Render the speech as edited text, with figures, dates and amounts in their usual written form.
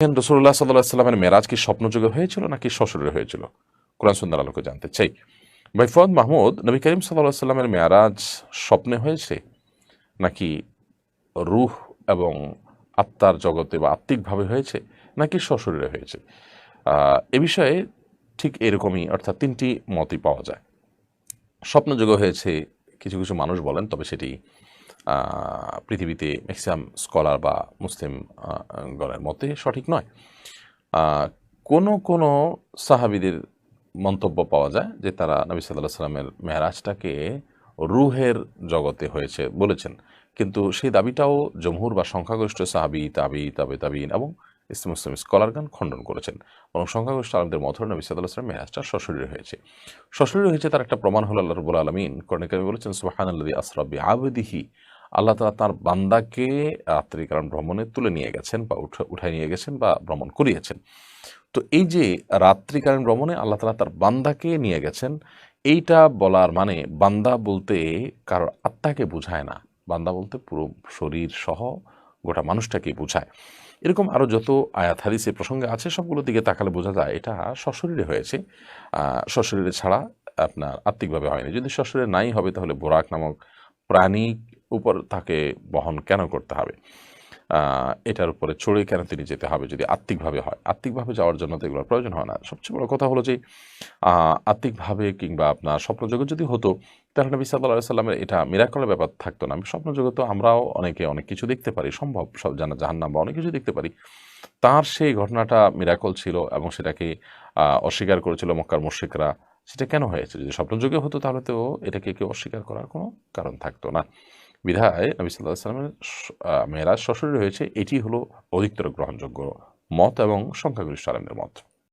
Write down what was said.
রাসূলুল্লাহ সাল্লাল্লাহু আলাইহি ওয়াসাল্লামের মেরাজ কি স্বপ্নযোগে হয়েছিল নাকি সশরীরে হয়েছিল? কোরআন সুন্নাহর আলোকে জানতে চাই। ভাই ফুয়াদ মাহমুদ, নবী করিম সাল্লাল্লাহু আলাইহি ওয়াসাল্লামের মেরাজ স্বপ্নে হয়েছে নাকি রূহ এবং আত্মার জগতে বা আত্মিকভাবে হয়েছে নাকি সশরীরে হয়েছে? এ বিষয়ে ঠিক এরকমই, অর্থাৎ তিনটি মতই পাওয়া যায়। স্বপ্নযোগে হয়েছে কিছু কিছু মানুষ বলেন, তবে সেটি পৃথিবীতে ম্যাক্সিমাম স্কলার বা মুসলিম গণের মতে সঠিক নয়। কোনো কোনো সাহাবীদের মন্তব্য পাওয়া যায় যে তারা নবী সাল্লাল্লাহু আলাইহি ওয়াসাল্লামের মেরাজটাকে রূহের জগতে হয়েছে বলেছেন, কিন্তু সেই দাবিটাও জমহুর বা সংখ্যাগরিষ্ঠ সাহাবী, তাবেঈন এবং মুসলিম স্কলারগণ খণ্ডন করেছেন। এবং সংখ্যাগরিষ্ঠ আলেমদের মত নবী সাল্লাল্লাহু আলাইহি ওয়াসাল্লামের মেরাজটা সশরীরে হয়েছে। সশরীরে হয়েছে তার একটা প্রমাণ হলো আল্লাহ রাব্বুল আলামিন কোরআনে কারিমে বলেছেন, সুবহানাল্লাযী আসরা বিআবদিহি, আল্লাহ তাআলা তার বান্দাকে রাত্রিকালীন ভ্রমণে তুলে নিয়ে গেছেন বা উঠায় নিয়ে গেছেন বা ভ্রমণ করিয়েছেন। তো এই যে রাত্রিকালীন ভ্রমণে আল্লাহ তাআলা তার বান্দাকে নিয়ে গেছেন, এইটা বলার মানে বান্দা বলতে কারোর আত্মাকে বোঝায় না, বান্দা বলতে পুরো শরীর সহ গোটা মানুষটাকে বোঝায়। এরকম আরও যত আয়াত হাদিসে প্রসঙ্গে আছে সবগুলোর দিকে তাকালে বোঝা যায় এটা সশরীরে হয়েছে, সশরীরে ছাড়া আপনার আত্মিকভাবে হয়নি। যদি সশরীরে নাই হবে তাহলে বোরাক নামক প্রাণী উপর তাকে বহন কেন করতে হবে? এটার উপরে চড়ে কেন তিনি যেতে হবে যদি আত্মিকভাবে হয়? আত্মিকভাবে যাওয়ার জন্য তো এগুলোর প্রয়োজন হয় না। সবচেয়ে বড় কথা হলো যে আত্মিকভাবে কিংবা আপনার স্বপ্নজগৎ যদি হতো তাহলে নবী সাল্লাল্লাহু আলাইহি ওয়াসাল্লামের এটা মিরাকলের ব্যাপার থাকতো না। স্বপ্নজগৎ তো আমরাও অনেকে অনেক কিছু দেখতে পারি, সম্ভব সব জাহান্নাম বা অনেক কিছু দেখতে পারি। তার সেই ঘটনাটা মিরাকল ছিল এবং সেটাকে অস্বীকার করেছিল মক্কার মুশরিকরা। সেটা কেন হয়েছে? যদি স্বপ্নযোগে হতো তাহলে তো এটাকে কেউ অস্বীকার করার কোনো কারণ থাকতো না। বিধায় নবী সাল্লাল্লাহু আলাইহি ওয়াসাল্লামের মেরাজ সশরীরে হয়েছে, এটি হলো অধিকতর গ্রহণযোগ্য মত এবং সংখ্যাগরিষ্ঠ আলেমদের মত।